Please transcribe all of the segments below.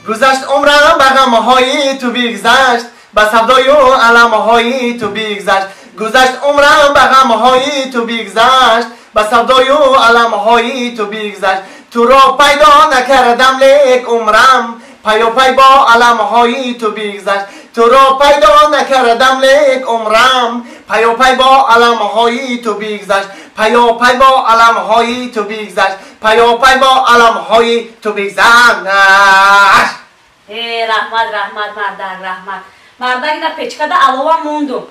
گذشت عمرم به غمهای تو بگذشت به سودای و علمهای تو بگذشت گذشت عمرم به غمهای تو بگذشت به سودای و علمهای تو بگذشت تو را پیدا نکردم لیک عمرم پیا پی با علمهای تو بگذشت تو را پیدا نکردم لیک عمرم پیا پی با علمهای تو بگذشت پیا پی با علمهای تو بگذشت پیا پی با علمهای تو بگذشت رحمت مردک اینا پچکده علاوه موندو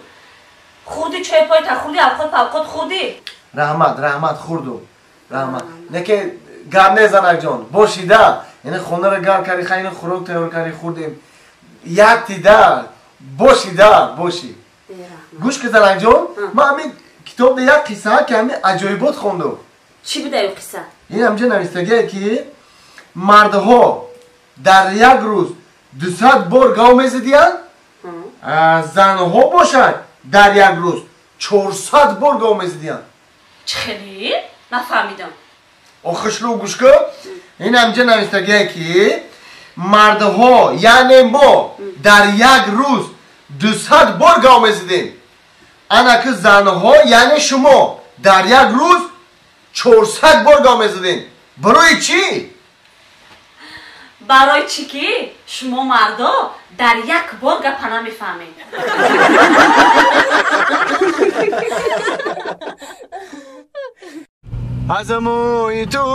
خودی چای پای تا خودی الخود پاکود خودی رحمت خوردو رحمت نه که گم نزنک جان باشیده یعنی خونه رو گرم کردی خیلی خوراک تیار کردی خوردیم یک تیده باشی گوش که زنک جان ما همین کتاب یک قصه که همین عجایبات خوندم چی بوده این قصه؟ این همجا نوشتگیه که مردها در یک روز 200 بار گاو میزدین زنها باشد در یک روز 400 بار گاو میزدین چخیلی؟ نفهمیدم آخش رو گوش کن این همجا نوشتگیه که مردها یعنی ما در یک روز 200 بار گاو میزدیم انا که زنها یعنی شما در یک روز 400 بار گاو میزدین برای چی؟ برای چی که شما مردا در یک بار گپ نمیفهمید از موی تو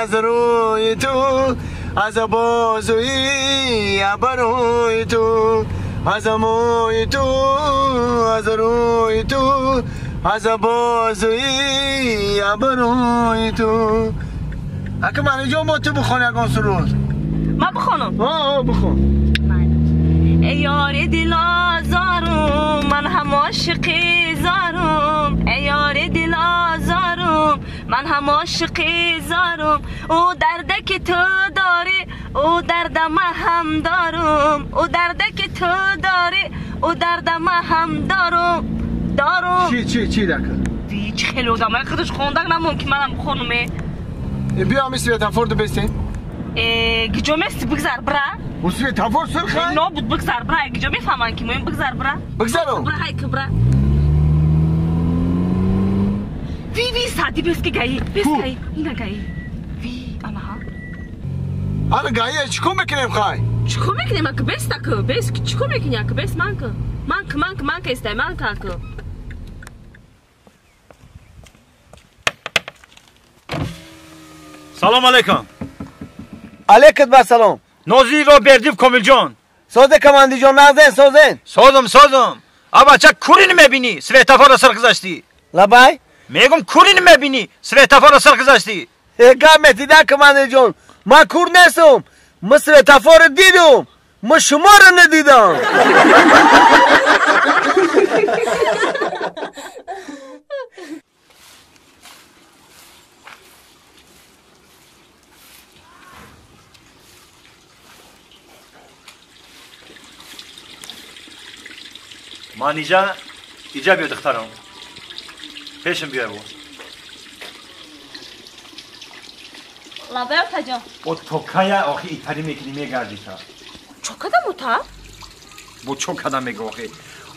از روی تو از بازوی ابروی تو از موی تو از روی تو از بازوی ابروی تو اگه من اینجا با تو بخوان یکان سرود من بخونم بخون ای یار دل آزارم من هم عاشقی زارم ای یار دل آزارم من هم عاشقی زارم او درده که تو داری او درد من هم دارم او درده که تو داری او درد من هم دارم چی دکه؟ چی خیلی آدم خودش خوندن نمون که منم بخونمه بیا همی سویتافور دو بستین گیجو میستی بگذار برا و سویتافور سرخه؟ نه بود بگذار برا گیجو میفهمن که مهم بگذار برا بگذارم برا های که برا وی سادی بس که گایی اینا گایی وی انا گایی چکو میکنیم خواهی؟ چکو میکنیم اکه بس تاکه بس چکو میکنی اکه بس منکه استه منکه اکه سلام علیکم علیکت با سلام نازی را بردیف کامل جان سازه کماندی جان نازن سازم ابا چه کوری نمیبینی سویتافور را سر گذاشتی لبای میگم کوری نمیبینی سویتافور را سر گذاشتی گامتی ده کماندی جان ما کور نیستم ما سویتافور دیدم ما شما را ندیدم من اینجا بیا دخترم پیشم بیای بود لابه تا جان او توکای آخی ایتری میکنی میگردی تا چو کدام تا؟ بو چو کدام میگه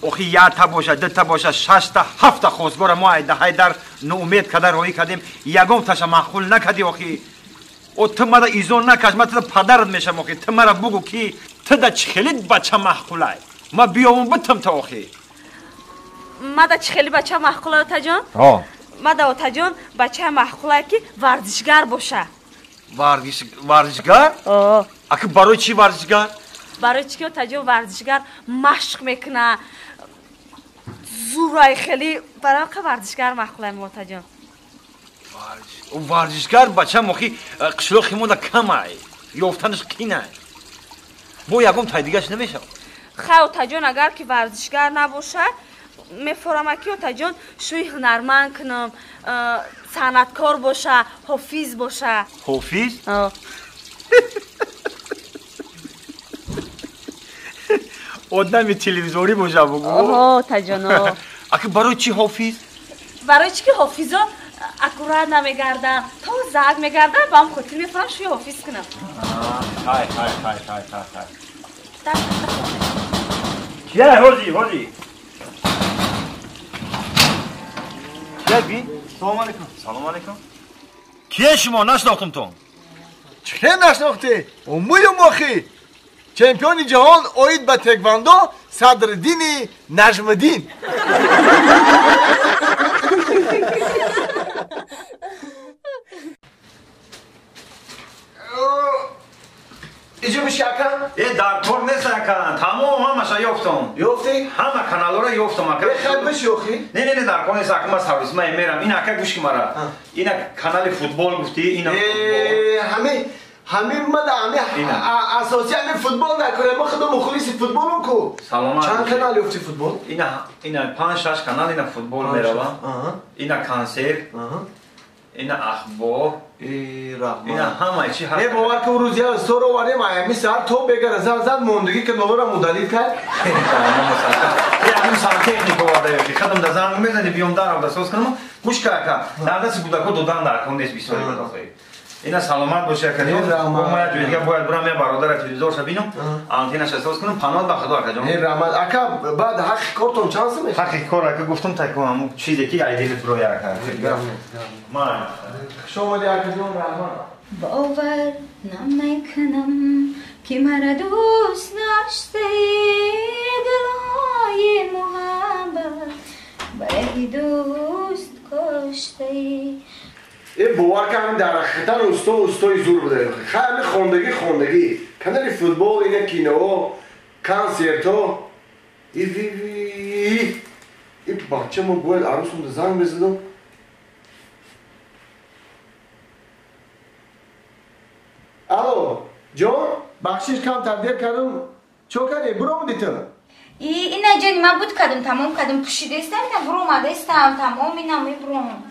آخی یا تا باشه ده تا باشه 6 تا 7 تا خوزگار ما در نومید کده روی کدیم یگم تاشا معقول نکدی آخی او تو مرا ایزون نکش من تو پدرت میشم آخی تو مرا بگو کی تو دا چخیلید بچه معقولای ما بیامون بتم تا آخی ما دا چخیلی بچه معقوله تا جان؟ ما دا تا جان بچه معقوله که ورزشگر باشه ورزشگر؟ اگه برای چی ورزشگر؟ برای چی که تا جان ورزشگر مشق میکنه زورای خیلی برای که ورزشگر معقوله ما تا جان ورزشگر بچه مخی قشلوخی مونده کمه یافتنش کینه بو یکم تای دیگهش نمیشه خیلی تا جان اگر که ورزشگر نباشه میفرمه که تا جان شوی هنرمند کنم صنعتکار باشه حافظ باشه حافظ؟ آدم تلویزیونی باشه بگو تا جان اگه برای چی حافظ؟ برای چی که حافظا аккурат намегардам то зак мегардам ба ҳам хотир мекунам шуи офис кунам ҳай кия ҳоҷи кия бин салом алейкум кие шумо нашнохтумтон چه نشناختی؟ مویم آخی چمپیون جهان اوید به تکواندو صدرالدین نجم‌الدین اینجا میشه اکن؟ در کار نیست اکن تمام همشا یافتم یافتی؟ همه کانال را یافتم اکن خیلی بشی آخی؟ نه در کار نیست اکن من سرویس من میرم این اکن گوش که مرا این کانال فوتبال گفتی این همه اساسی همه فوتبال نکنه ما خودم مخلص فوتبالم کو سلامت چند کانال یافتی فوتبال؟ این 5-6 کانال این فوتبال میروم این کنسر این اخبار این همه چی هست باور که روزی ها سور آوریم ایمی ساعت تو بگر زد موندگی که نولو را مدلی کرد همین ساعت تکنیک آورده یکی خدم در زنگ میزنی بیام در آورده سوز کنم گوش که در دست بودکو دودن در کن نیست بسیاری بداخلی اینا سلامت باشه کنیم باید جوی دیگه باید برم یه برادر تلویزور شو بینم آنتینش احساس کنم پناه به خدا اکا جان رحمت اکا بعد حق کارتون چند سمیش؟ حق کار اکا گفتم تکم چیزی که ایدیلت بروی اکا من شما دی اکا جان رحمت باور نمیکنم که مرا دوست داشتی دلهای محبت برای دوست کشتی باور که همین در حقیقتا استای زور بوده خیلی خوندگی کانال فوتبال اینه کینو کنسرتو این بچه ما باید عروسم ده زنگ بزدم الو جان بخشش کم تبدیل کردم چو کنی برو بودی تو اینا جانی من بود کردم تمام کردم پوشیده استم اینا برو اومده استم تمام اینا میبرم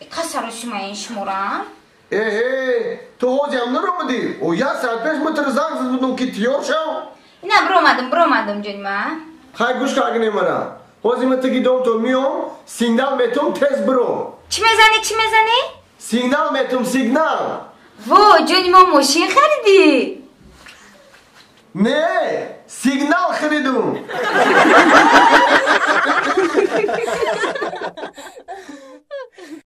قصر شما این شمورم تو حاجی هم نرو بودی و یه ساعت پیش متر زنگ زدم که تیار شو اینا برو اومدم جانی من خیلی گوش که اگه نمارم حاجی من تگی دوم تو میام سیگنال میتونم تست برو چی میزنی؟ سیگنال میتونم سیگنال وای جانی ما ماشین خریدی نه سیگنال خریدم